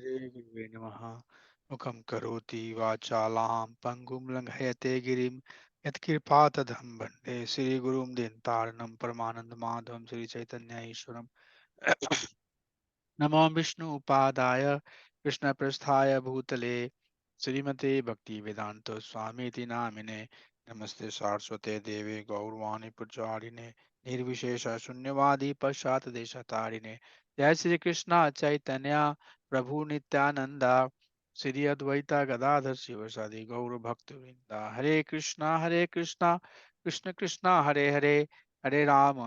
श्रीगुरुवे नमः। मुखं करोति वाचालां पङ्गुं लङ्घयते गिरिं यत्कृपातदहं वन्दे श्रीगुरुं दीनतारिणं परमानन्दमाधवं श्रीचैतन्य ईश्वरम्। नमो विष्णु उपादाय कृष्णप्रस्थाय भूतले श्रीमते भक्ति वेदांत स्वामीति नामिने नमस्ते सारस्वते देवे गौरवाणी प्रचारिणे निर्विशेष शून्यवादी पश्चात देशतारिणे जय श्री कृष्ण चैतन्य प्रभु नित्यानंदा श्री अद्वैता गदाधर शिवसादि गौर भक्त वृंदा हरे कृष्णा कृष्ण कृष्णा हरे हरे हरे राम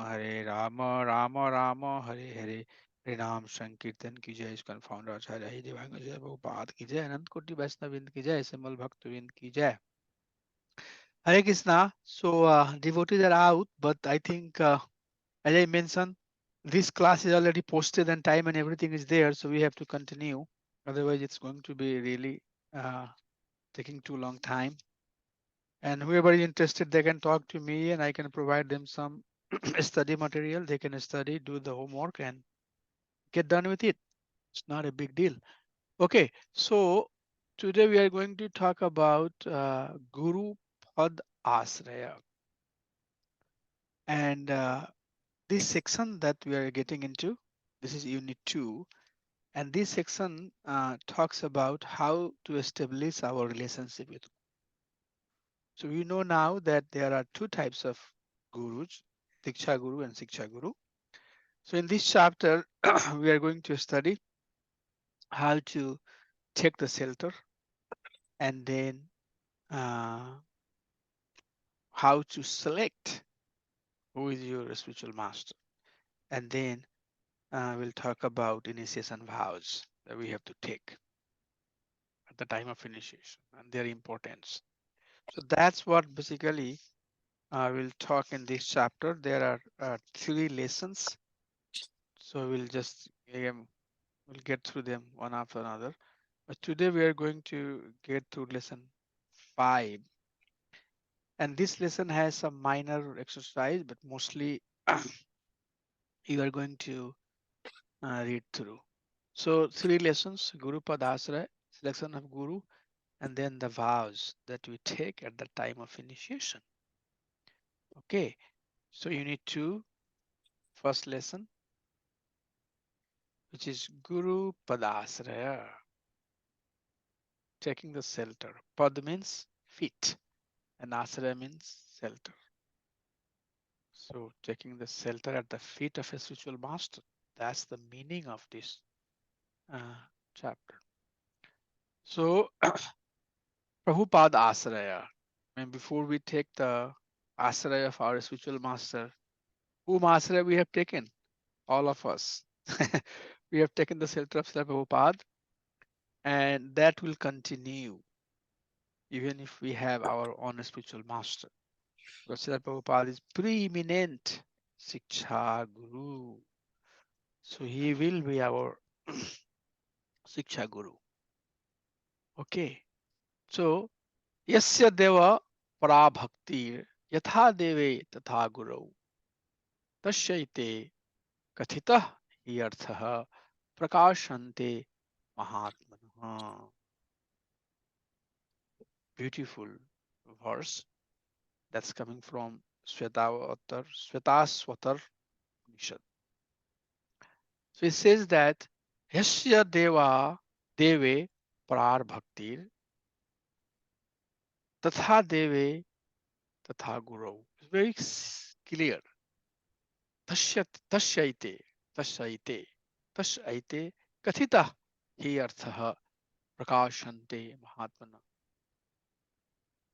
राम राम हरे हरे। हरे नाम संकीर्तन की जय। इसका फाउंडर आचार्य ही दिवांग जय बहुपाद की जय। अनंत कोटि वैष्णव विंद की जय। सिमल भक्त विंद की जय। Hare Krishna. So devotees are out, but I think as I mentioned, this class is already posted and time and everything is there, so we have to continue. Otherwise, it's going to be really taking too long time. And whoever is interested, they can talk to me, and I can provide them some study material. They can study, do the homework, and get done with it. It's not a big deal. Okay, so today we are going to talk about Guru Pad Asraya. And this section that we are getting into, this is Unit 2. And this section talks about how to establish our relationship with. So we know now that there are two types of gurus, Diksha Guru and Siksha Guru. So in this chapter, we are going to study how to take the shelter and then uh, how to select who is your spiritual master. And then we'll talk about initiation vows that we have to take at the time of initiation and their importance. So that's what basically we'll talk in this chapter. There are three lessons. So we'll just we'll get through them one after another. But today we are going to get through lesson 5. And this lesson has some minor exercise, but mostly you are going to read through. So three lessons: Guru Padasraya, selection of Guru, and then the vows that we take at the time of initiation. Okay, so Unit 2, first lesson, which is Guru Padasraya, taking the shelter. Pad means feet, and Asraya means shelter. So taking the shelter at the feet of a spiritual master. That's the meaning of this uh, chapter. So Prabhupada Asraya. And before we take the Asraya of our spiritual master, whom Asraya we have taken? All of us. We have taken the shelter of Srila Prabhupada, and that will continue even if we have our own spiritual master. Because Srila Prabhupada is preeminent Siksha Guru. So he will be our Siksha Guru. Okay. So Yasya Deva Parabhakti Yatha Deve Tatha Guru Tasyaite Kathita hi Arthaha Prakashante Mahatmanah. Beautiful verse that's coming from Svetaswatar Upanishad. So it says that Yasya Deva Deve Parar Bhaktir Tatha Deve Tatha Guru. It's very clear. Tasyaite, tasyaite, tasyaite Kathita hi Arthaha Prakashante Mahatmana.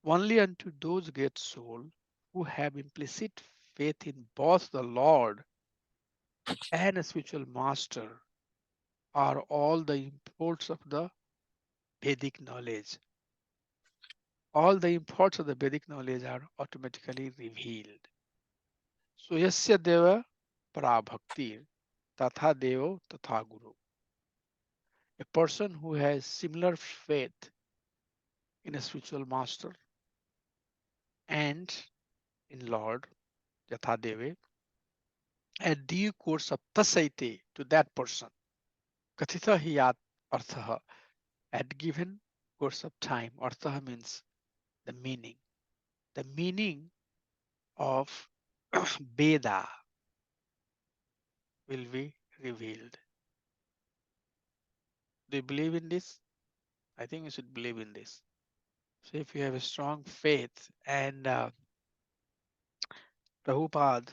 Only unto those great souls who have implicit faith in both the Lord and a spiritual master are all the imports of the Vedic knowledge. All the imports of the Vedic knowledge are automatically revealed. So yasya deva parabhakti tatha devo tatha guru. A person who has similar faith in a spiritual master and in Lord yatha deve, a due course of tasaite to that person. Kathita hi artha. At given course of time, artha means the meaning. The meaning of Veda will be revealed. Do you believe in this? I think we should believe in this. So if you have a strong faith, and Prabhupada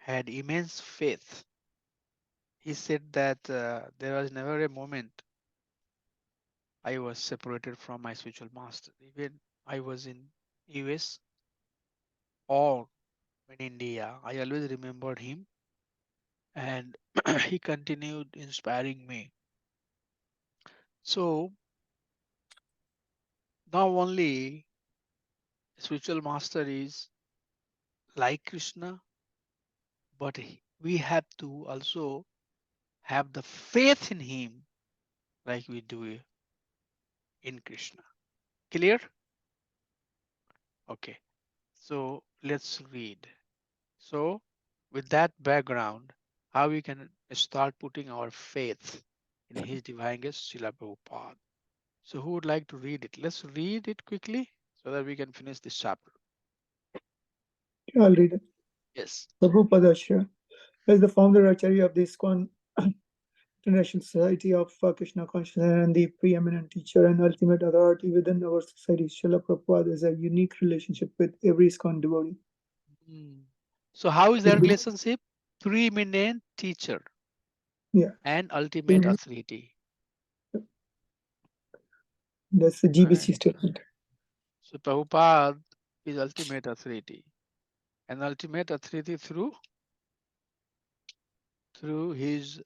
had immense faith, he said that there was never a moment I was separated from my spiritual master. Even I was in US or in India, I always remembered him, and he continued inspiring me. So now only spiritual master is like Krishna, but we have to also have the faith in him like we do in Krishna. Clear? Okay. So let's read. So with that background, how we can start putting our faith in His Divine Grace, Srila Prabhupada. So who would like to read it? Let's read it quickly so that we can finish this chapter. I'll read it. Yes. Prabhu Padasraya is the founder Acharya of the ISKCON International Society of Krishna Consciousness and the preeminent teacher and ultimate authority within our society. Srila Prabhupada has a unique relationship with every ISKCON devotee. Mm. So how is His their book- relationship? Preeminent teacher Yeah, and ultimate authority. that's the Right. GBC statement. So Prabhupada is ultimate authority. And ultimate authority through his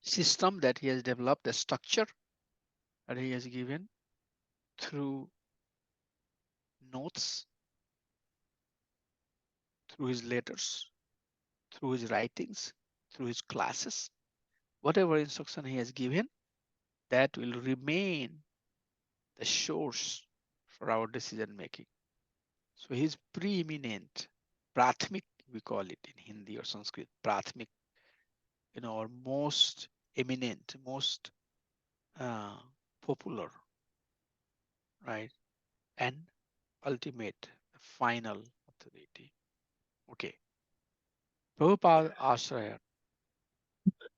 system that he has developed, the structure that he has given through notes, through his letters, through his writings, through his classes, whatever instruction he has given, that will remain the source for our decision making. So he's preeminent, prathmik, we call it in Hindi or Sanskrit, prathmik, or most eminent, most uh, popular, right? And ultimate, final authority. Okay. Prabhupada Ashraya.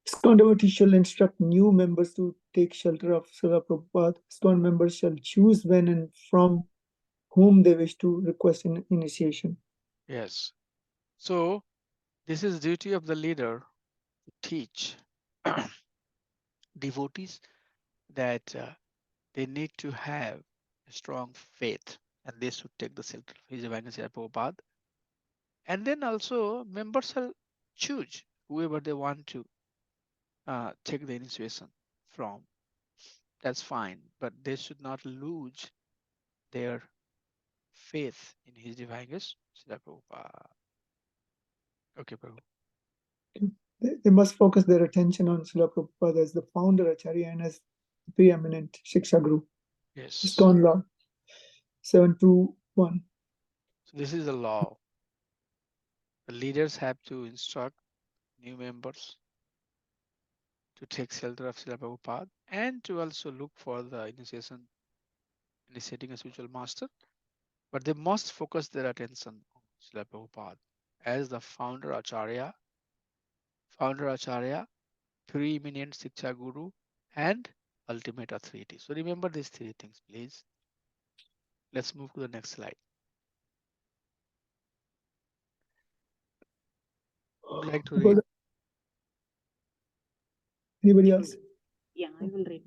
ISKCON devotees shall instruct new members to take shelter of Srila Prabhupada. ISKCON members shall choose when and from whom they wish to request an initiation. Yes. So this is duty of the leader to teach devotees that they need to have a strong faith and they should take the shelter of His Divine Prabhupada. And then also members shall choose whoever they want to take the initiation from. That's fine, but they should not lose their faith in His Divine Grace, Srila Prabhupada. Okay, Prabhu. They must focus their attention on Srila Prabhupada as the founder Acharya and as the preeminent Shiksha Guru. Yes. ISKCON Law 721. So this is the law. The leaders have to instruct new members to take shelter of Srila Prabhupada and to also look for the initiating a spiritual master. But they must focus their attention on Srila Prabhupada as the founder Acharya, preeminent Siksha Guru, and ultimate authority. So remember these three things, please. Let's move to the next slide. Who would like to read? Good. Anybody I will. else? Yeah, I will read.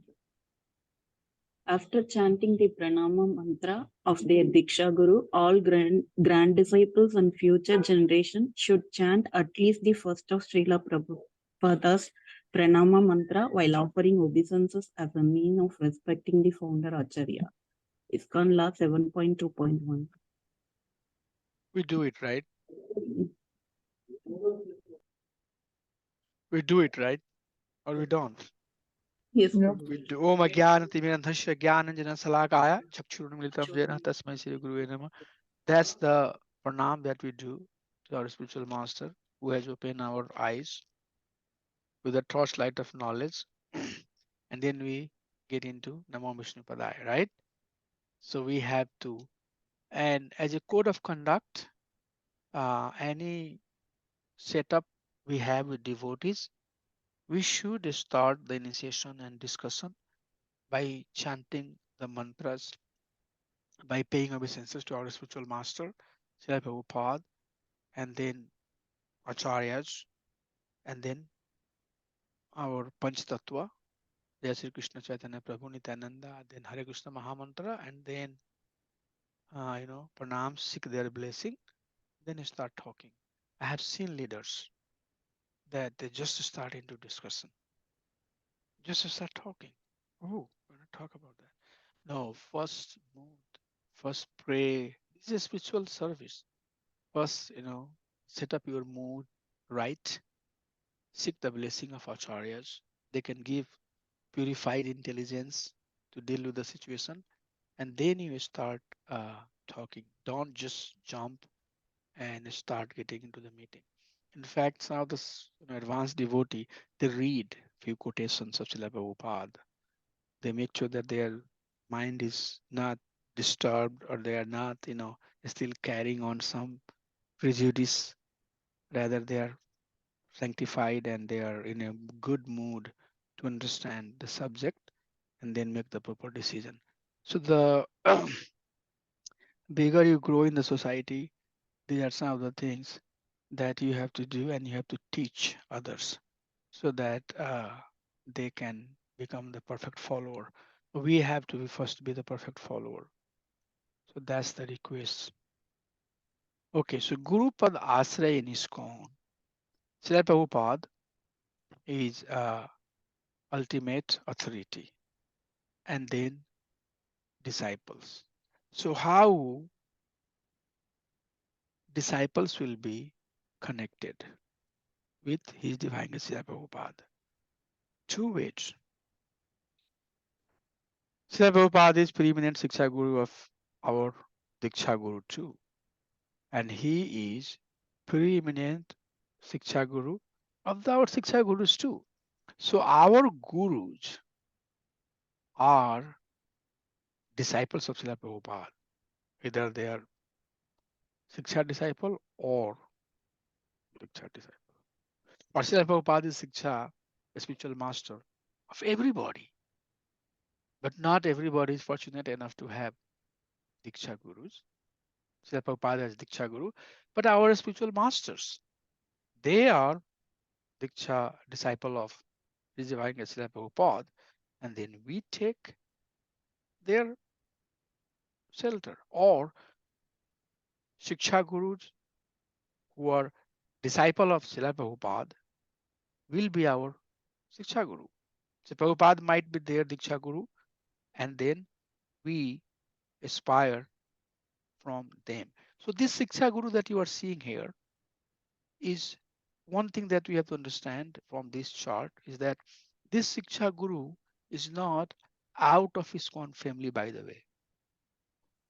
After chanting the Pranama mantra of their Diksha Guru, all grand disciples and future generation should chant at least the first of Srila Prabhupada's Pranama mantra while offering obeisances as a mean of respecting the founder Acharya. ISKCON Law 7.2.1. We do it, right? We do it, right? Or we don't? Yes, Yeah. Prabhu. We do. Om Ajnanatimirandhasya Jnananjana Salakaya Chakshurunmilitam Jena Tasmai Shri Guru Namah. That's the pranam that we do to our spiritual master who has opened our eyes. with the torchlight of knowledge, and then we get into Namo Vishnu Padaya, right? So we have to, and as a code of conduct, any setup we have with devotees, we should start the initiation and discussion by chanting the mantras, by paying obeisances to our spiritual master, Srila Prabhupada, and then Acharyas, and then our Panch Tattva, Jai Sri Krishna Chaitanya Prabhu Nityananda, then Hare Krishna Mahamantra, and then pranam, seek their blessing, then start talking. I have seen leaders that they just start into discussion, just start talking. Oh, we're gonna talk about that. No, first mood, first pray. This is a spiritual service. First, set up your mood right. Seek the blessing of acharyas. They can give purified intelligence to deal with the situation, and then you start talking. Don't just jump and start getting into the meeting. In fact, some of the advanced devotee, they read few quotations of Srila Prabhupada. They make sure that their mind is not disturbed, or they are not, still carrying on some prejudice. Rather, they are sanctified and they are in a good mood to understand the subject and then make the proper decision. So the bigger you grow in the society, these are some of the things that you have to do, and you have to teach others so that they can become the perfect follower. We have to be first be the perfect follower. So that's the request. Okay, so Guru Pad Asray in ISKCON. Srila Prabhupada is ultimate authority, and then disciples. So how disciples will be connected with His Divine Grace Srila Prabhupada? Two ways. Srila Prabhupada is preeminent Siksha Guru of our Diksha Guru too. And he is preeminent Siksha Guru of our Siksha Gurus too. So our Gurus are disciples of Srila Prabhupada. Either they are Siksha disciple or Diksha disciple. Or Srila Prabhupada is Siksha, a spiritual master of everybody. But not everybody is fortunate enough to have Diksha Gurus. Srila Prabhupada as Diksha Guru, but our spiritual masters, they are Diksha disciple of His Divine Grace Srila Prabhupada, and then we take their shelter. Or Shiksha Gurus who are disciple of Srila Prabhupada will be our Shiksha Guru. So Prabhupada might be their Diksha Guru, and then we aspire from them. So this Shiksha Guru that you are seeing here is one thing that we have to understand from this chart, is that this Shiksha Guru is not out of his own family, by the way.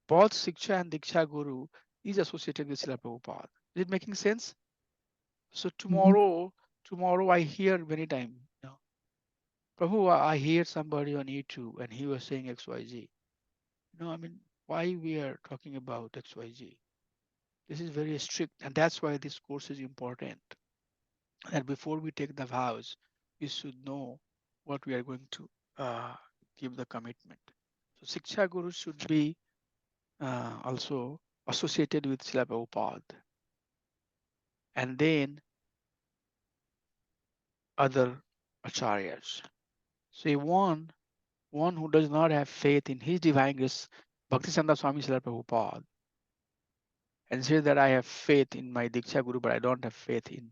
Both Shiksha and Diksha Guru is associated with Srila Prabhupada. Is it making sense? So Mhm. tomorrow I hear many times, Prabhu, I hear somebody on YouTube and he was saying XYZ. I mean, why we are talking about XYZ? This is very strict, and that's why this course is important. That before we take the vows, we should know what we are going to uh, give the commitment. So Siksha Guru should be also associated with Srila Prabhupada, and then other acharyas. Say one who does not have faith in his divine grace, Bhaktisiddhanta Swami Srila Prabhupada, and says that I have faith in my Diksha Guru, but I don't have faith in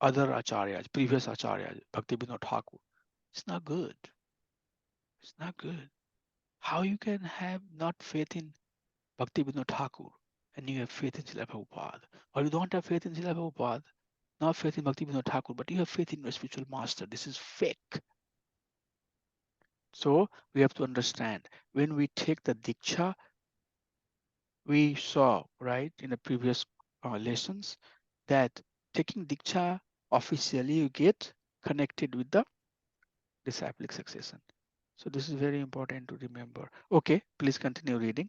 other acharyas, previous acharyas, Bhakti Vinod Thakur. It's not good. It's not good. How you can have not faith in Bhakti Vinod Thakur and you have faith in Srila Prabhupada, or you don't have faith in Srila Prabhupada, not faith in Bhakti Vinod Thakur, but you have faith in your spiritual master. This is fake. So we have to understand, when we take the Diksha, we saw, right, in the previous lessons, that taking Diksha officially you get connected with the disciplic succession. So this is very important to remember. Okay, please continue reading.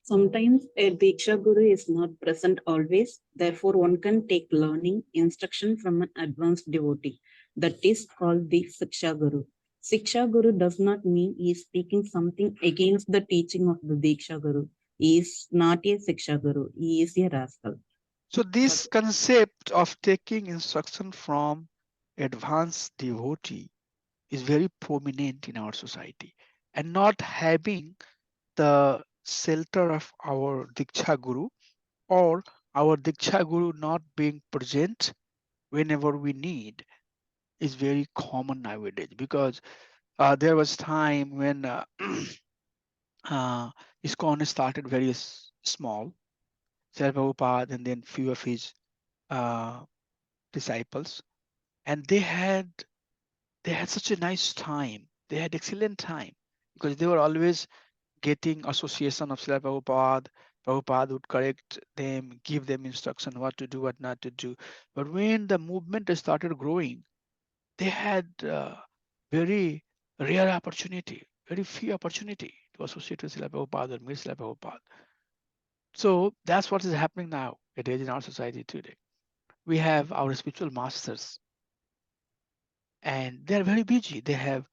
Sometimes a Diksha Guru is not present always, therefore, one can take learning, instruction from an advanced devotee. That is called the Siksha Guru. Siksha Guru does not mean he is speaking something against the teaching of the Diksha Guru. He is not a Siksha Guru, he is a rascal. So this concept of taking instruction from advanced devotee is very prominent in our society, and not having the shelter of our Diksha Guru, or our Diksha Guru not being present whenever we need, is very common nowadays. Because there was time when uh, ISKCON started very small, Srila Prabhupada and then few of his uh, disciples, and they had such a nice time. They had excellent time because they were always getting association of Srila Prabhupada. Prabhupada would correct them, give them instruction what to do, what not to do. But when the movement started growing, they had very rare opportunity, very few opportunity to associate with Srila Prabhupada or meet Srila Prabhupada. So that's what is happening now. It is in our society today. We have our spiritual masters, and they're very busy. They have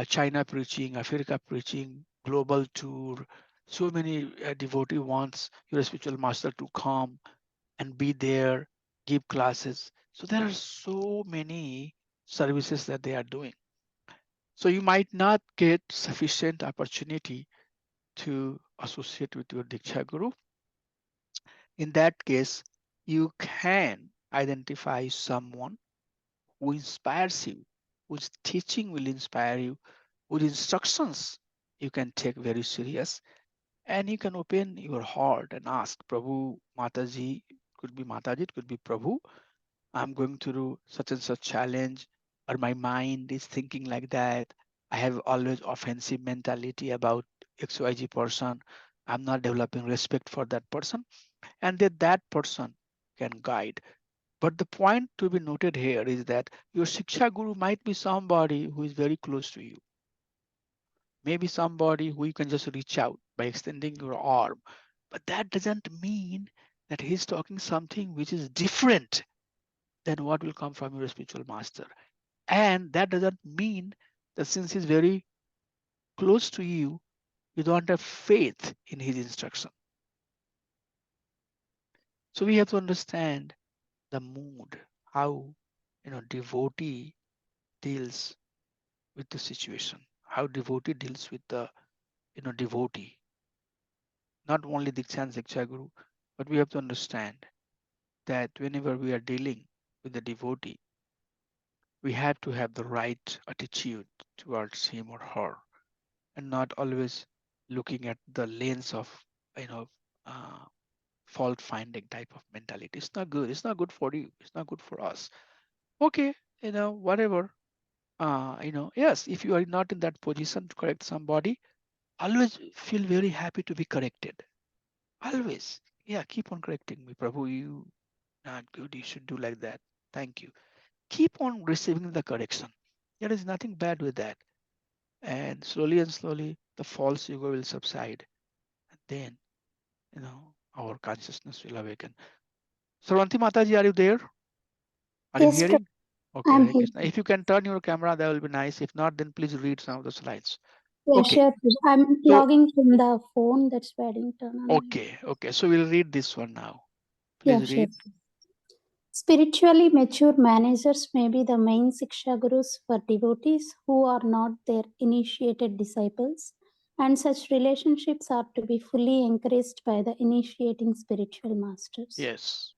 China preaching, Africa preaching, global tour. So many devotee wants your spiritual master to come and be there, give classes. So there are so many services that they are doing. So you might not get sufficient opportunity to associate with your Diksha Guru. In that case, you can identify someone who inspires you, whose teaching will inspire you, whose instructions you can take very serious, and you can open your heart and ask Prabhu, Mataji, could be Mataji, it could be Prabhu, I'm going through such and such challenge, or my mind is thinking like that. I have always offensive mentality about XYZ person. I'm not developing respect for that person, and that person can guide. But the point to be noted here is that your Shiksha Guru might be somebody who is very close to you, maybe somebody who you can just reach out by extending your arm. But that doesn't mean that he's talking something which is different than what will come from your spiritual master. And that doesn't mean that since he's very close to you, you don't have faith in his instruction. So we have to understand the mood, how devotee deals with the situation, how devotee deals with the devotee, not only Diksha and Siksha Guru, but we have to understand that whenever we are dealing with the devotee, we have to have the right attitude towards him or her, and not always looking at the lens of you know uh, fault finding type of mentality. It's not good. It's not good for you. It's not good for us. Okay, whatever. Yes, if you are not in that position to correct somebody, always feel very happy to be corrected. Always. Yeah, keep on correcting me, Prabhu. You not good. You should do like that. Thank you. Keep on receiving the correction. There is nothing bad with that. And slowly, the false ego will subside. And then, our consciousness will awaken. Sarvanti Mataji, are you there? Are you Yes, hearing? Okay, I'm Hare here. Krishna. If you can turn your camera, that will be nice. If not, then please read some of the slides. Yeah, Okay. sure. I'm So, logging from the phone. That's why I didn't turn on my. okay. So we'll read this one now. Yeah, Please sure. read. Spiritually mature managers may be the main Siksha Gurus for devotees who are not their initiated disciples, and such relationships are to be fully encouraged by the initiating spiritual masters. Yes,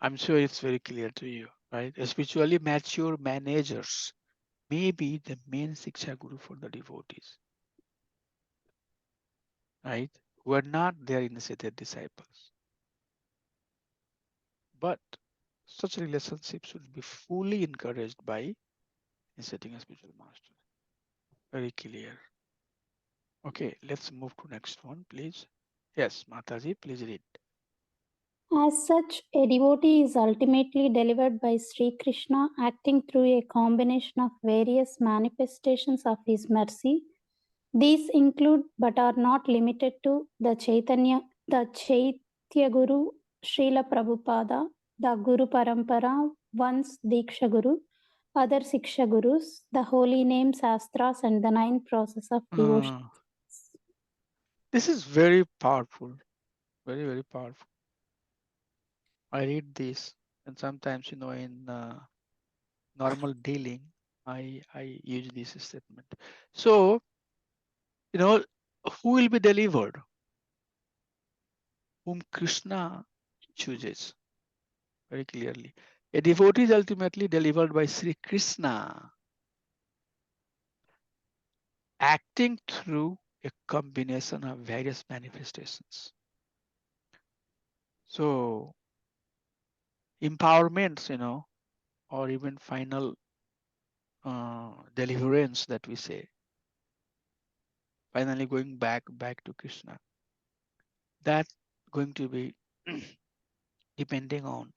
I'm sure it's very clear to you, right? Spiritually mature managers may be the main Siksha Guru for the devotees, right? Who are not their initiated disciples. But such relationships should be fully encouraged by initiating a spiritual master. Very clear. Okay, let's move to next one, please. Yes, Mataji, please read. As such, a devotee is ultimately delivered by Sri Krishna, acting through a combination of various manifestations of his mercy. These include, but are not limited to, the Chaitya Guru, Srila Prabhupada, the Guru Parampara, once Diksha Guru, other Siksha Gurus, the holy name Shastras, and the nine process of devotion. This is very powerful, very, very powerful. I read this, and sometimes, in normal dealing, I use this statement. So, you know, who will be delivered? Whom Krishna chooses very clearly. A devotee is ultimately delivered by Sri Krishna, acting through a combination of various manifestations. So, empowerments, or even final deliverance that we say, finally going back to Krishna. That going to be depending on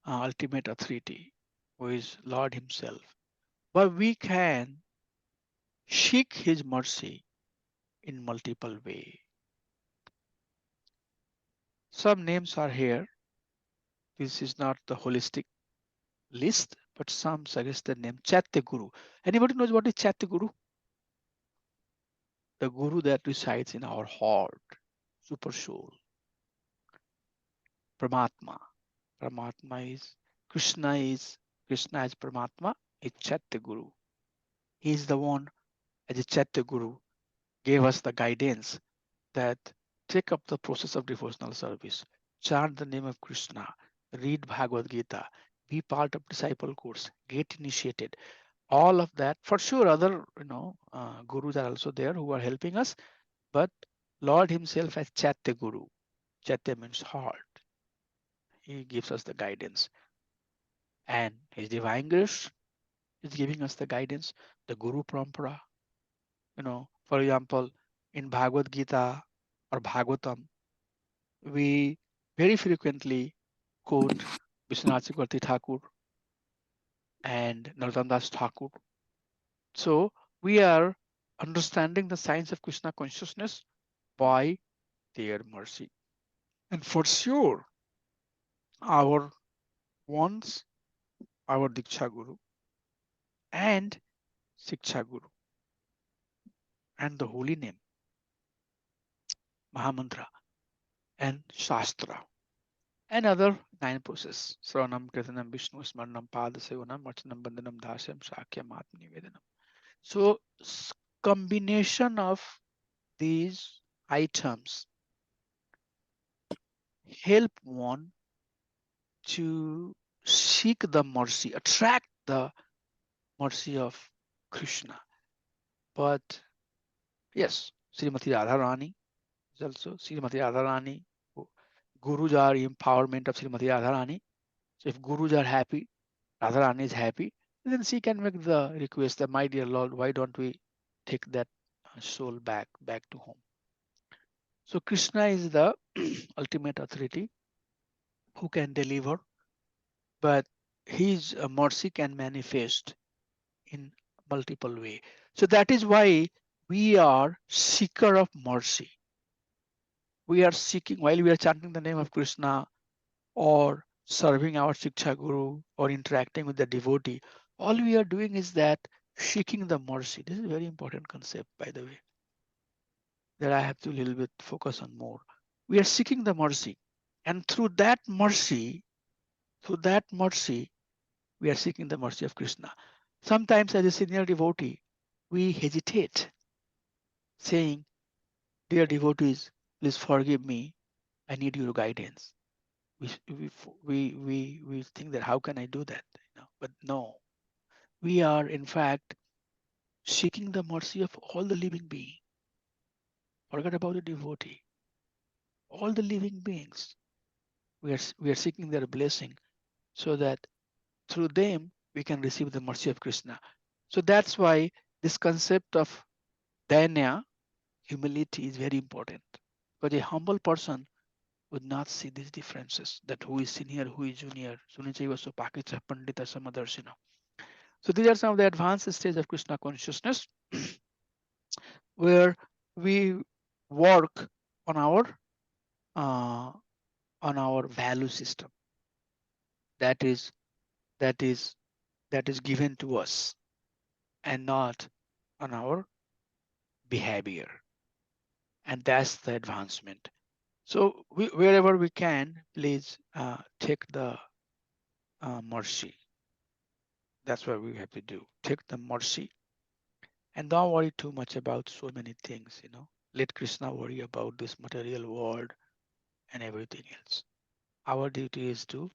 ultimate authority, who is Lord Himself. But we can seek His mercy in multiple way. Some names are here. This is not the holistic list, but some suggest the name Chaitya Guru. Anybody knows what is Chaitya Guru? The Guru that resides in our heart, super soul, Paramatma. Paramatma is Krishna is Paramatma, is Chaitya Guru. He is the one as a Chaitya Guru gave us the guidance that take up the process of devotional service, chant the name of Krishna, read Bhagavad Gita, be part of disciple course, get initiated. All of that, for sure, other gurus are also there who are helping us, but Lord Himself as Chaitya Guru. Chaitya means heart. He gives us the guidance, and His divine grace is giving us the guidance. The Guru Parampara, for example, in Bhagavad Gita or Bhagavatam, we very frequently quote Vishwanath Chakravarti Thakur and Narottam Das Thakur. So we are understanding the science of Krishna consciousness by their mercy. And for sure, our ones, our Diksha Guru and Siksha Guru and the holy name, Mahamantra and Shastra and other nine process. Sravanam, Kirtanam, Vishnu, Smaranam, Padasraya, Archanam, Bandhanam, Dasam, Shakyam, Atmanivedanam. So combination of these items help one to seek the mercy, attract the mercy of Krishna. But yes, Srimati Radharani is also Srimati Radharani. Gurus are empowerment of Srimati Radharani. So if Gurus are happy, Radharani is happy, then she can make the request that, my dear Lord, why don't we take that soul back to home? So Krishna is the ultimate authority who can deliver, but his mercy can manifest in multiple way. So that is why we are seeker of mercy. We are seeking, while we are chanting the name of Krishna or serving our Shiksha Guru or interacting with the devotee, all we are doing is that seeking the mercy. This is a very important concept, by the way, that I have to a little bit focus on more. We are seeking the mercy, and through that mercy, we are seeking the mercy of Krishna. Sometimes, as a senior devotee, we hesitate, saying, "Dear devotees, please forgive me. I need your guidance." We think that how can I do that? But no, we are in fact seeking the mercy of all the living beings. Forget about the devotee. All the living beings, we are seeking their blessing so that through them we can receive the mercy of Krishna. So that's why this concept of danya, humility, is very important. Because a humble person would not see these differences, that who is senior, who is junior. Sunichaiva Supakita Pandita Samadarshina. So these are some of the advanced stages of Krishna consciousness where we work on our uh, value system that is that is that is given to us and not on our behavior, and that's the advancement. So wherever we can, please take the mercy. That's what we have to do. Take the mercy and don't worry too much about so many things. Let Krishna worry about this material world and everything else. Our duty is to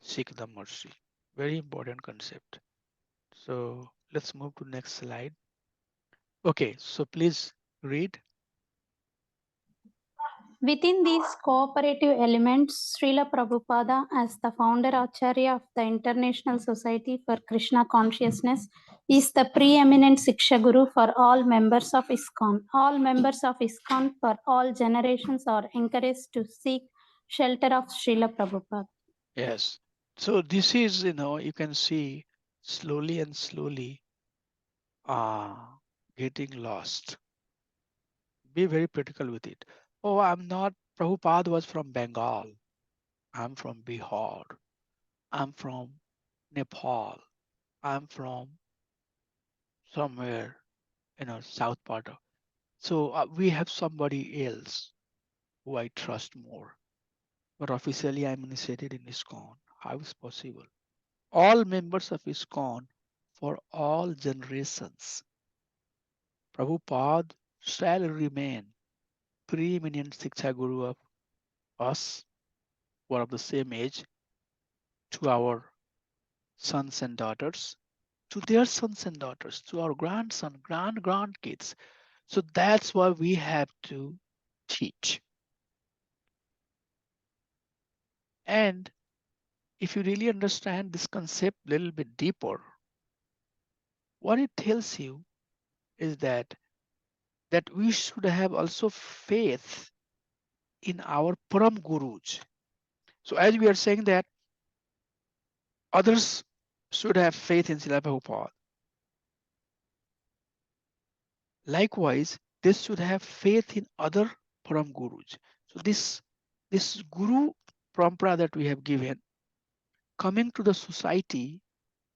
seek the mercy. Very important concept. So let's move to next slide. Okay, so please read. Within these cooperative elements, Srila Prabhupada, as the founder Acharya of the International Society for Krishna Consciousness, is the preeminent Siksha Guru for all members of ISKCON. All members of ISKCON for all generations are encouraged to seek shelter of Srila Prabhupada. Yes. So this is, you can see slowly and slowly getting lost. Be very critical with it. Oh, I'm not, Prabhupada was from Bengal. I'm from Bihar. I'm from Nepal. I'm from somewhere, south part of. So we have somebody else who I trust more. But officially I'm initiated in ISKCON. How is possible? All members of ISKCON for all generations. Prabhupada shall remain preeminent Siksha Guru of us who are of the same age to our sons and daughters, to their sons and daughters, to our grandson, grandkids. So that's why we have to teach. And if you really understand this concept a little bit deeper, what it tells you is that we should have also faith in our Param Gurus. So as we are saying that others should have faith in Srila Prabhupada. Likewise, they should have faith in other Param Gurus. So this Guru Parampara that we have given, coming to the society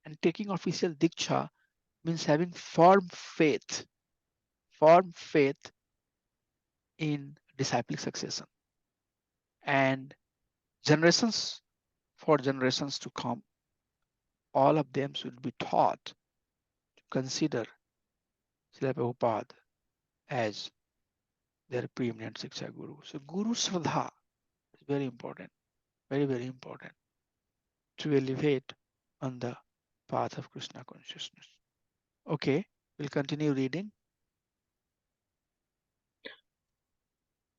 and taking official Diksha means having firm faith in disciplic succession. And generations for generations to come, all of them should be taught to consider Srila Prabhupada as their preeminent Siksha Guru. So Guru Shraddha is very important, very, very important to elevate on the path of Krishna consciousness. Okay, we'll continue reading.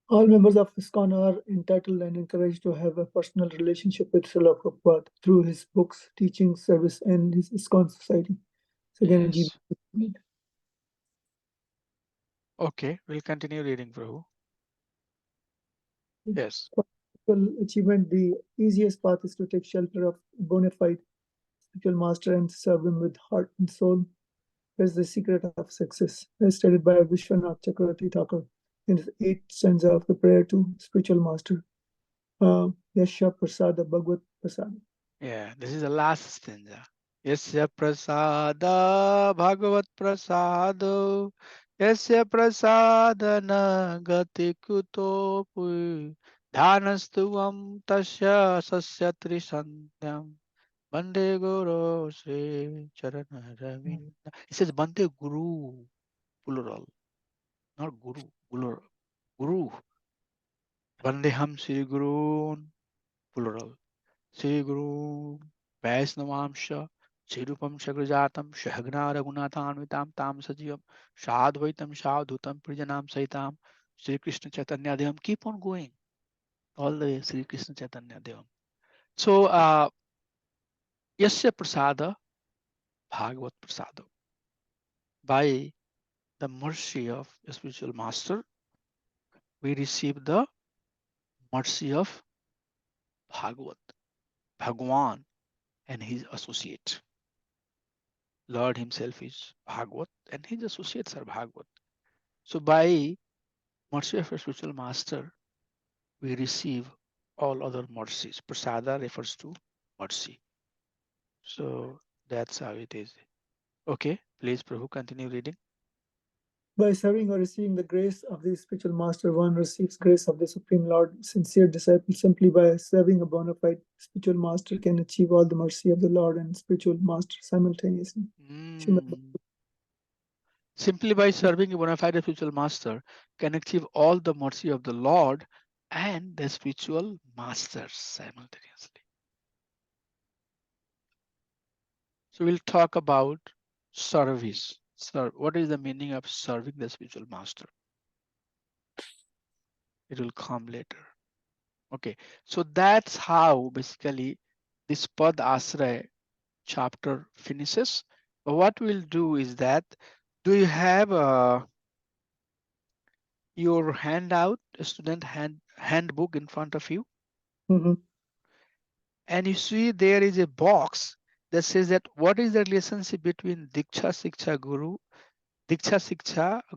All members of ISKCON are entitled and encouraged to have a personal relationship with Srila Prabhupada through his books, teaching, service, and his ISKCON society. So again, Yes. Okay, we'll continue reading, Prabhu. Yes. achievement, the easiest path is to take shelter of bona fide spiritual master and serve him with heart and soul. Is the secret of success, as stated by Vishwanath Chakravarti Thakur in the 8th stanza of the prayer to spiritual master. Yasha Prasada Bhagavad Prasada. Yeah, this is the last stanza. Yasya prasada bhagavat prasado yasya prasadana gati kutopu dhanastuvam tasya sasya trisantyam Bande Guru Sri Charana Ravinda. It says Bande Guru, plural, not Guru, plural. Guru. Bandeham Sri Guru, plural. Sri Guru Vaisnavamsha Sirupam Shagrajatam Shahagna Raghunathanvitam Tam Sajivam Shadvaitam Shadhutam Prijanam Saitam Sri Krishna Chaitanya Devam. Keep on going all the way Sri Krishna Chaitanya Devam. So Yasya Prasada Bhagavat Prasada. By the mercy of a spiritual master, we receive the mercy of Bhagavad, Bhagwan, and his associate. Lord himself is Bhagavad and his associates are Bhagavad. So by mercy of a spiritual master, we receive all other mercies. Prasada refers to mercy. So that's how it is. Okay, please, Prabhu, continue reading. By serving or receiving the grace of the spiritual master, one receives grace of the Supreme Lord. Sincere disciple, simply by serving a bona fide spiritual master, can achieve all the mercy of the Lord and spiritual master simultaneously. Mm. Simply by serving a bona fide spiritual master can achieve all the mercy of the Lord and the spiritual masters simultaneously. So we'll talk about service. What is the meaning of serving the spiritual master? It will come later. Okay, so that's how basically this Padasraya chapter finishes. But what we'll do is that, do you have your handout, a student handbook in front of you? Mhm. And you see there is a box that says that what is the relationship between Diksha Siksha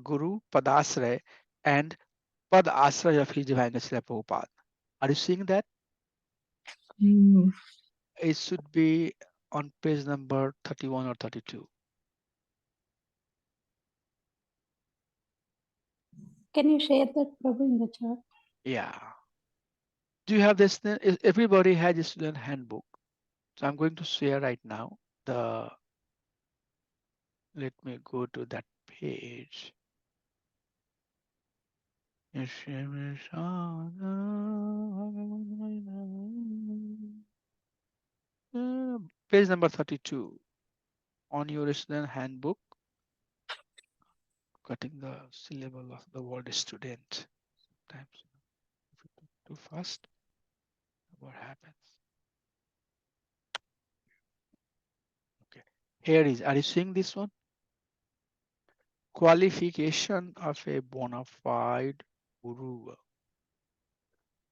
Guru Padasraya and Pad Asraya of His Divine Grace Prabhupada. Are you seeing that? Mm. It should be on page number 31 or 32. Can you share that, Prabhu, in the chat? Yeah. Do you have this? Everybody has a student handbook. So I'm going to share right now. Let me go to that page. Page number 32 on your student handbook, cutting the syllable of the word student. Sometimes if you do too fast, what happens? Okay, here is. Are you seeing this one? Qualification of a bona fide guru.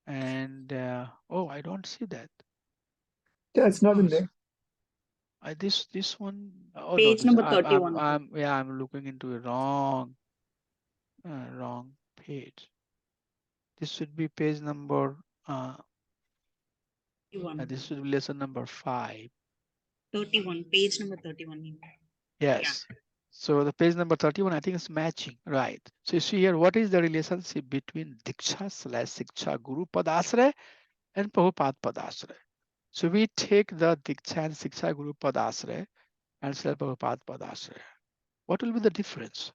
And oh, I don't see that. Yeah, it's not Oh, in there. this one. Oh no, Page this number 31. I'm looking into a wrong page. This should be page number. This should be lesson number 5. 31. Page number 31. Yes. So the page number 31, I think is matching, right? So you see here, what is the relationship between Diksha slash Siksha Guru Padasraya and Prabhupada Padasraya? So we take the Diksha and Siksha Guru Padasraya and slash Prabhupada Padasraya. What will be the difference?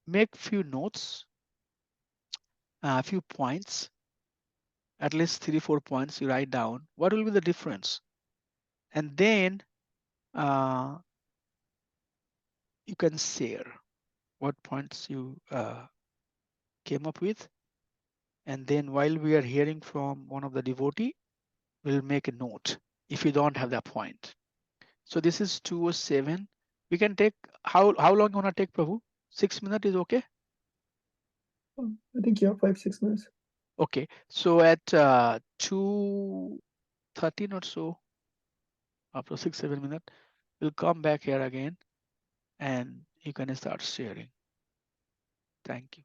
Make few notes, a few points, at least 3-4 points you write down. What will be the difference? And then uh, you can share what points you came up with. And then while we are hearing from one of the devotee, we'll make a note if you don't have that point. So this is 207. We can take, how long you wanna take, Prabhu? 6 minutes is okay? I think you have 5-6 minutes. Okay, so at 2:13 or so, after 6-7 minutes, we'll come back here again and you can start sharing. Thank you.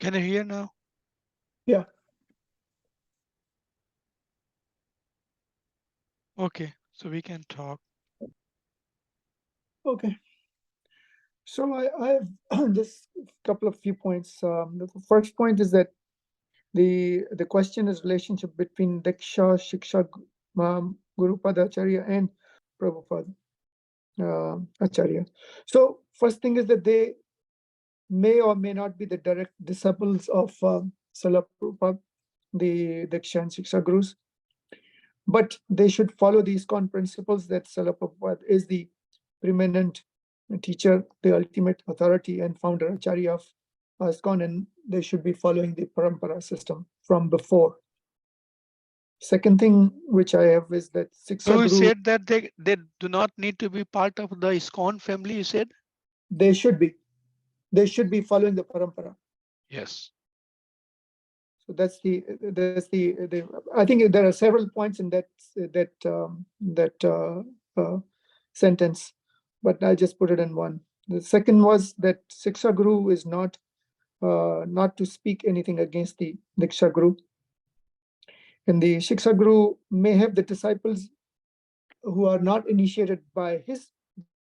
Can you hear now? Yeah. Okay, so we can talk. Okay. So I have just a couple of few points. The first point is that the question is relationship between Diksha, Shiksha, Guru Padacharya and Prabhupada Acharya. So first thing is that they may or may not be the direct disciples of Srila Prabhupada, the Diksha and Shiksha Gurus, but they should follow the ISKCON principles that Srila Prabhupada is the preeminent teacher, the ultimate authority and founder Acharya of ISKCON, and they should be following the parampara system from before. Second thing which I have is that So Siksha you Guru, said that they do not need to be part of the ISKCON family, you said? they should be following the parampara. Yes. So that's the I think there are several points in that sentence, but I just put it in one. The second was that Siksha Guru is not to speak anything against the Diksha Guru, and the Shiksha Guru may have the disciples who are not initiated by his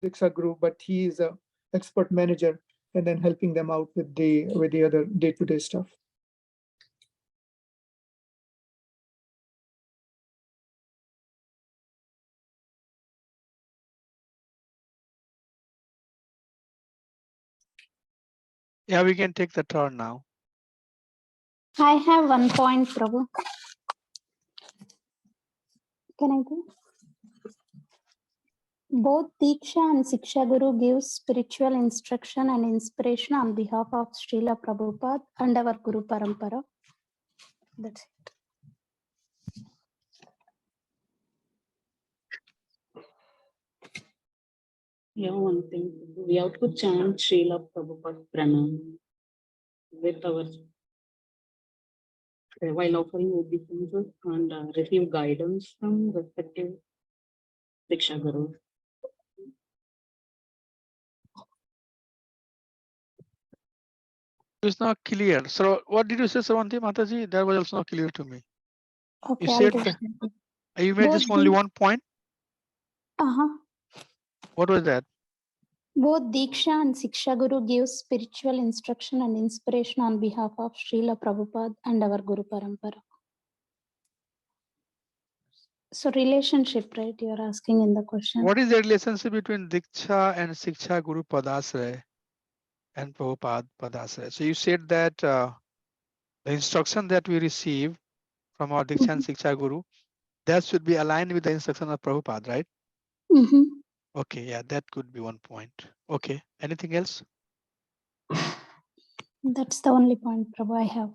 Diksha Guru, but he is a expert manager and then helping them out with the other day-to-day stuff. Yeah, we can take the turn now. I have one point, Prabhu. Can I go? Both Diksha and Siksha Guru give spiritual instruction and inspiration on behalf of Srila Prabhupada and our Guru Parampara. That's it. Yeah, one thing. We have to chant Srila Prabhupada Pranam with our while offering obeisances and receive guidance from respective Diksha Gurus. It's not clear. So what did you say, Savanti Mataji? That was also not clear to me. You Okay, I'll said just. you made Both just only one point. What was that? Both Diksha and Siksha Guru give spiritual instruction and inspiration on behalf of Srila Prabhupada and our Guru Parampara. So relationship, right? You're asking in the question. What is the relationship between Diksha and Siksha Guru Padasraya and Prabhupada Padasraya? So you said that the instruction that we receive from our Diksha and Siksha Guru, that should be aligned with the instruction of Prabhupada, right? Mm-hmm. Okay, yeah, that could be one point. Okay, anything else? That's the only point, Prabhu, I have.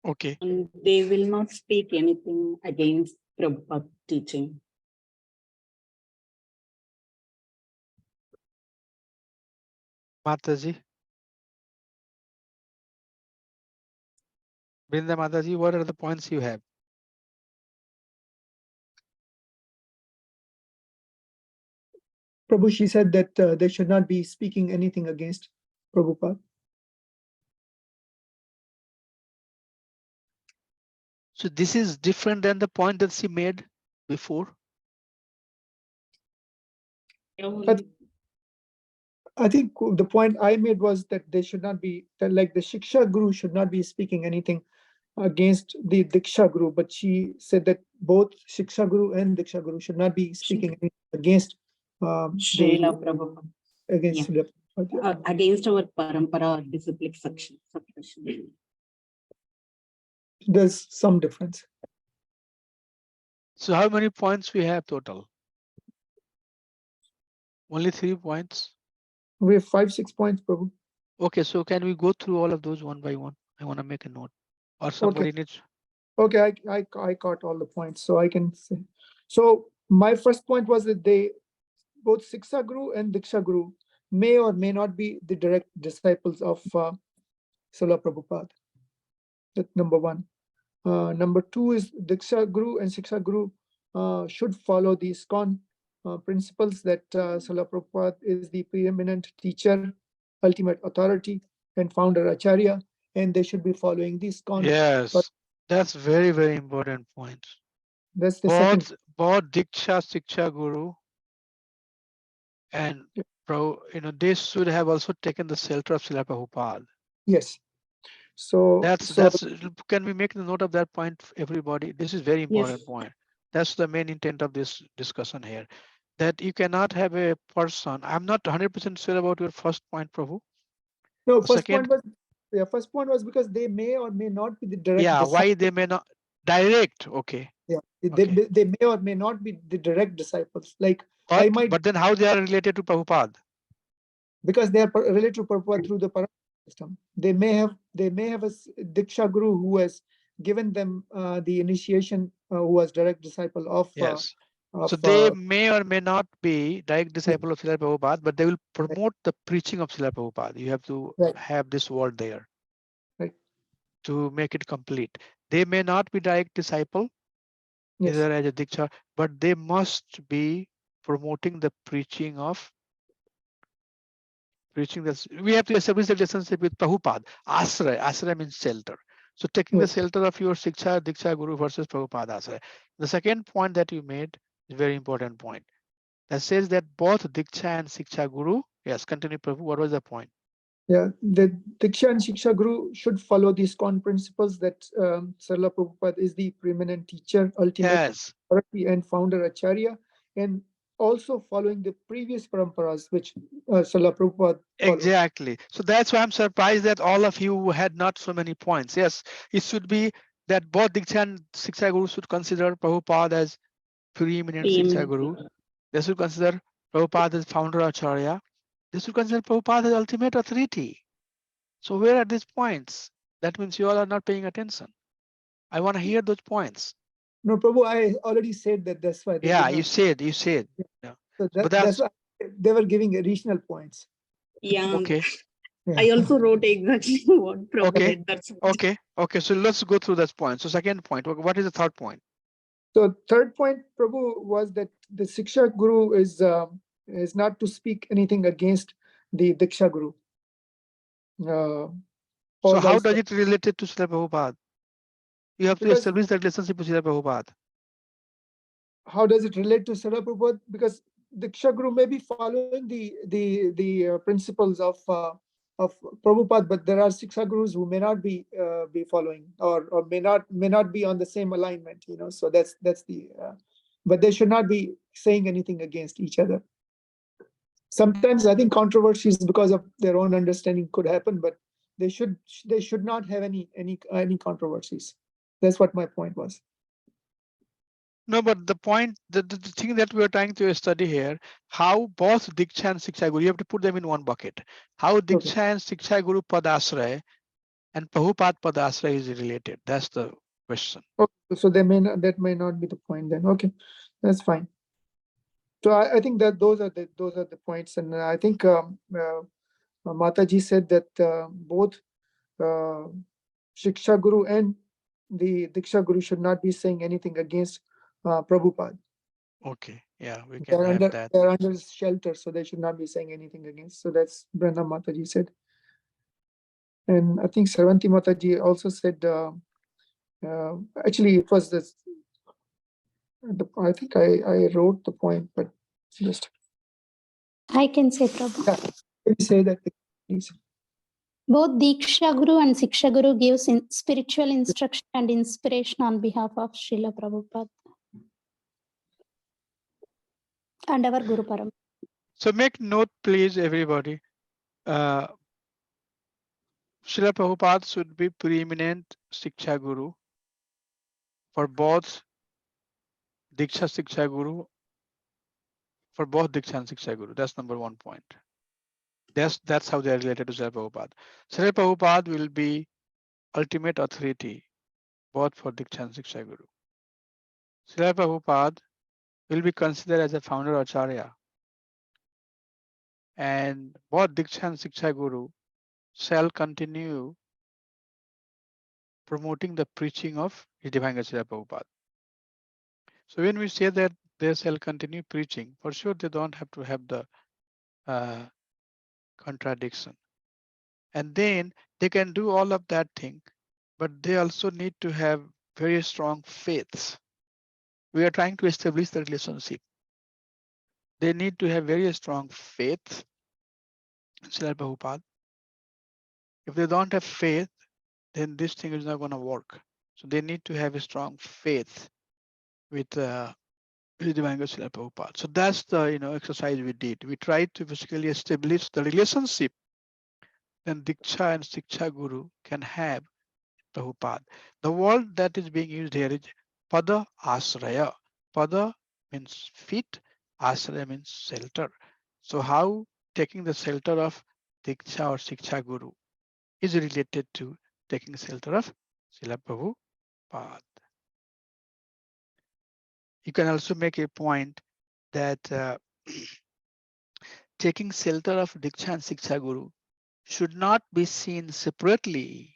Okay. And they will not speak anything against Prabhupada teaching. Mataji. Brinda Mataji, what are the points you have? Prabhu, she said that they should not be speaking anything against Prabhupada. So this is different than the point that she made before. But I think the point I made was that they should not be, that like the Shiksha Guru should not be speaking anything against the Diksha Guru, but she said that both Shiksha Guru and Diksha Guru should not be speaking against Srila Prabhupada. against Yeah. Srila Prabhupada, yeah. Against our parampara or discipline section. There's some difference. So how many points we have total? Only 3 points. We have 5-6 points, Prabhu. Okay, so can we go through all of those one by one? I want to make a note. Or somebody needs. Okay, I caught all the points, so I can say. So my first point was that they, both Siksha Guru and Diksha Guru, may or may not be the direct disciples of Srila Prabhupada. That's number one. Number two is Diksha Guru and Siksha Guru should follow the ISKCON principles that Srila Prabhupada is the preeminent teacher ultimate authority, and founder Acharya, and they should be following this But Yes, that's very, very important point. that's the second. Both Diksha, Siksha Guru and they should have also taken the shelter of Srila Prabhupada. Yes. So so That's can we make the note of that point, everybody? This is very Yes. important point. That's the main intent of this discussion here. That you cannot have a person. I'm not 100% sure about your first point, Prabhu. no, The first second, point was yeah, first point was because they may or may not be the direct yeah, disciples. why they may not direct. Okay, Yeah, okay. they may or may not be the direct disciples. Like But I might, then how they are related to Prabhupada? because they are related to Prabhupada through the Paramahansa system. They may have a Diksha Guru who has given them the initiation, who was direct disciple Yes. So of they may or may not be direct yeah, disciple of Srila Prabhupada, but they will right, promote the preaching of Srila Prabhupada. You have to right, have this word there right. to make it complete. They may not be direct disciple Yes, either as a Diksha, but they must be promoting the preaching this. We have to establish the relationship with Prabhupada. Asraya means shelter. So taking the yes, shelter of your Siksha, Diksha Guru versus Prabhupada Asraya. The second point that you made is very important point. That says that both Diksha and Siksha Guru, yes, continue Prabhu, what was the point? yeah. The Diksha and Shiksha Guru should follow these core principles that Srila Prabhupada is the preeminent teacher, ultimate Yes, authority, and founder Acharya, and also following the previous paramparas which Srila Prabhupada followed. exactly. So that's why I'm surprised that all of you had not so many points. Yes, it should be that both Diksha and Siksha Guru should consider Prabhupada as preeminent Siksha Preeminent. Guru. They should consider Prabhupada as founder Acharya. They should consider Prabhupada as ultimate authority. So where are these points? That means you all are not paying attention. I want to hear those points. No, Prabhu, I already said that. That's why they did Yeah, not. you said. Yeah. So But that's that's why they were giving additional points. Yeah. okay. Yeah. I also wrote exactly what Prabhu Okay. read. That's why. Okay. Okay. So let's go through that point. So second point, what is the third point? So third point, Prabhu, was that the Siksha Guru is not to speak anything against the Diksha Guru, uh, So or how vice does versa. it relate to Srila Prabhupada? You have to Because establish that relationship with Srila Prabhupada. how does it relate to Srila Prabhupada? Because Diksha Guru may be following the principles of Prabhupada, but there are Siksha Gurus who may not be following, or may not be on the same alignment. So that's the. But they should not be saying anything against each other. Sometimes I think controversies because of their own understanding could happen, but they should not have any controversies. That's what my point was. No, but the point, the thing that we are trying to study here, how both Diksha and Siksha Guru, you have to put them in one bucket. How Okay. Diksha and Siksha Guru Padasraya and Prabhupada Padasraya is related. That's the question. Okay, so that may not be the point then. Okay, that's fine. So I think that those are the points, and I think Mataji said that both uh, Shiksha Guru and the Diksha Guru should not be saying anything against Prabhupada. Okay, yeah, we can They're have under that. they're under shelter, so they should not be saying anything against. So that's Brenda Mataji said, and I think Sarvanti Mataji also said. Actually, it was this. I think I wrote the point, but just I can say, Prabhu. yeah, can you say that, please? Both Diksha Guru and Siksha Guru gives spiritual instruction and inspiration on behalf of Srila Prabhupada and our Guru Param. So make note, please, everybody. Uh, Srila Prabhupada should be preeminent Siksha Guru for both Diksha Siksha Guru, for both Diksha and Siksha Guru. That's number one point. That's how they are related to Srila Prabhupada. Srila Prabhupada will be ultimate authority both for Diksha and Siksha Guru. Srila Prabhupada will be considered as a founder Acharya, and both Diksha and Siksha Guru shall continue promoting the preaching of His Divine Grace Srila Prabhupada. So when we say that they shall continue preaching, for sure they don't have to have the contradiction. And then they can do all of that thing, but they also need to have very strong faiths. We are trying to establish the relationship. They need to have very strong faith. Srila Prabhupada. If they don't have faith, then this thing is not going to work. So they need to have a strong faith with Divine Srila Prabhupada. So that's the exercise we did. We tried to basically establish the relationship then Diksha and Siksha Guru can have Prabhupada. The word that is being used here is Padasraya. Pada means feet, Asraya means shelter. So how taking the shelter of Diksha or Siksha Guru is related to taking shelter of Srila Prabhupada. You can also make a point that taking shelter of Diksha and Siksha Guru should not be seen separately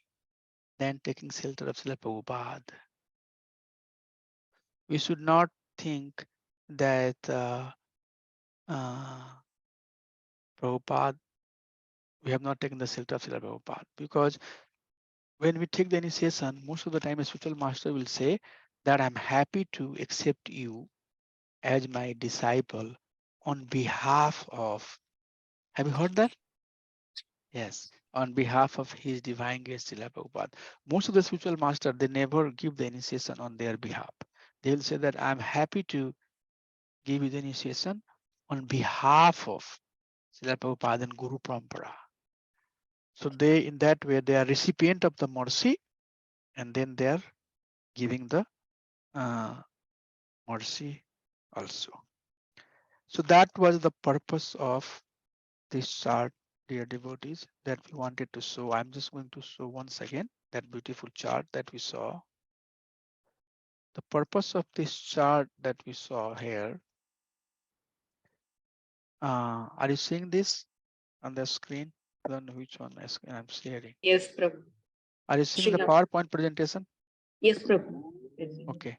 than taking shelter of Srila Prabhupada. We should not think that uh, Prabhupada, we have not taken the shelter of Srila Prabhupada, because when we take the initiation, most of the time a spiritual master will say that I'm happy to accept you as my disciple on behalf of, have you heard that? Yes, on behalf of His Divine Grace Srila Prabhupada. Most of the spiritual master, they never give the initiation on their behalf. They will say that I'm happy to give you the initiation on behalf of Srila Prabhupada and Guru Parampara. So they, in that way, they are recipient of the mercy, and then they are giving the mercy also. So that was the purpose of this chart, dear devotees, that we wanted to show. I'm just going to show once again that beautiful chart that we saw. The purpose of this chart that we saw here. Are you seeing this on the screen? I don't know which one I'm sharing. Yes, Prabhu. Are you seeing the Srila. PowerPoint presentation? Yes, Prabhu. Yes. Okay.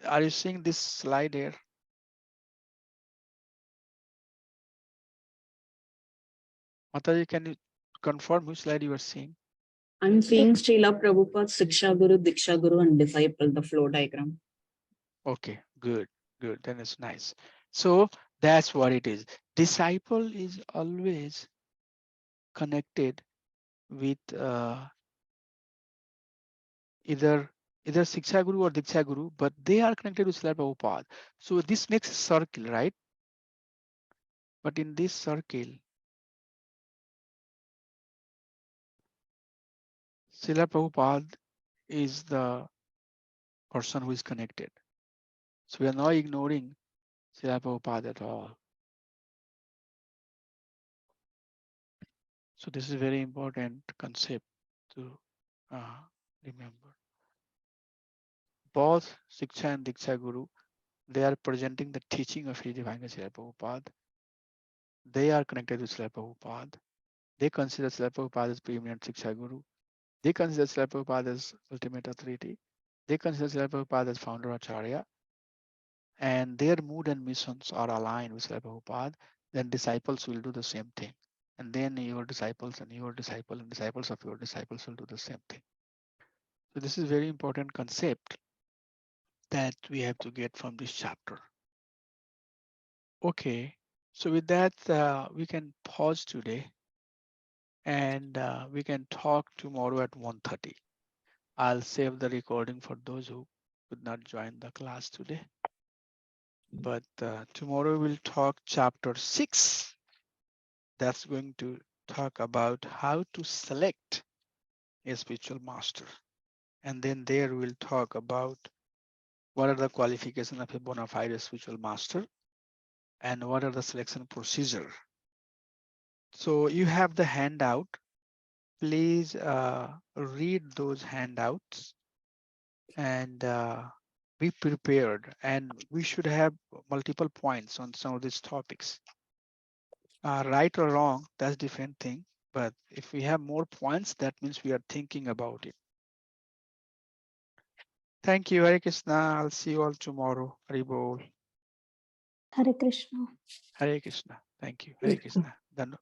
Are you seeing this slide here? Mataji, can you confirm which slide you are seeing? I'm seeing Srila Prabhupada, Siksha Guru, Diksha Guru, and disciple, the flow diagram. Okay, good, good. Then it's nice. So that's what it is. Disciple is always connected with either Siksha Guru or Diksha Guru, but they are connected with Srila Prabhupada. So this makes a circle, right? But in this circle, Srila Prabhupada is the person who is connected. So we are not ignoring Srila Prabhupada at all. So this is very important concept to remember. Both Siksha and Diksha Guru, they are presenting the teaching of His Divine Srila Prabhupada. They are connected with Srila Prabhupada. They consider Srila Prabhupada as preeminent Siksha Guru. They consider Srila Prabhupada as ultimate authority. They consider Srila Prabhupada as founder Acharya. And their mood and missions are aligned with Srila Prabhupada. Then disciples will do the same thing. And then your disciples and your disciple and disciples of your disciples will do the same thing. So this is very important concept that we have to get from this chapter. Okay, so with that, we can pause today and we can talk tomorrow at 1:30. I'll save the recording for those who could not join the class today. But tomorrow we'll talk chapter 6. That's going to talk about how to select a spiritual master. And then there we'll talk about what are the qualifications of a bona fide spiritual master and what are the selection procedure. So you have the handout. Please read those handouts and be prepared. And we should have multiple points on some of these topics. Right or wrong, that's different thing. But if we have more points, that means we are thinking about it. Thank you, Hare Krishna. I'll see you all tomorrow. Hari Bol. Hare Krishna. Hare Krishna. Thank you. Hare Krishna. Dhanwad.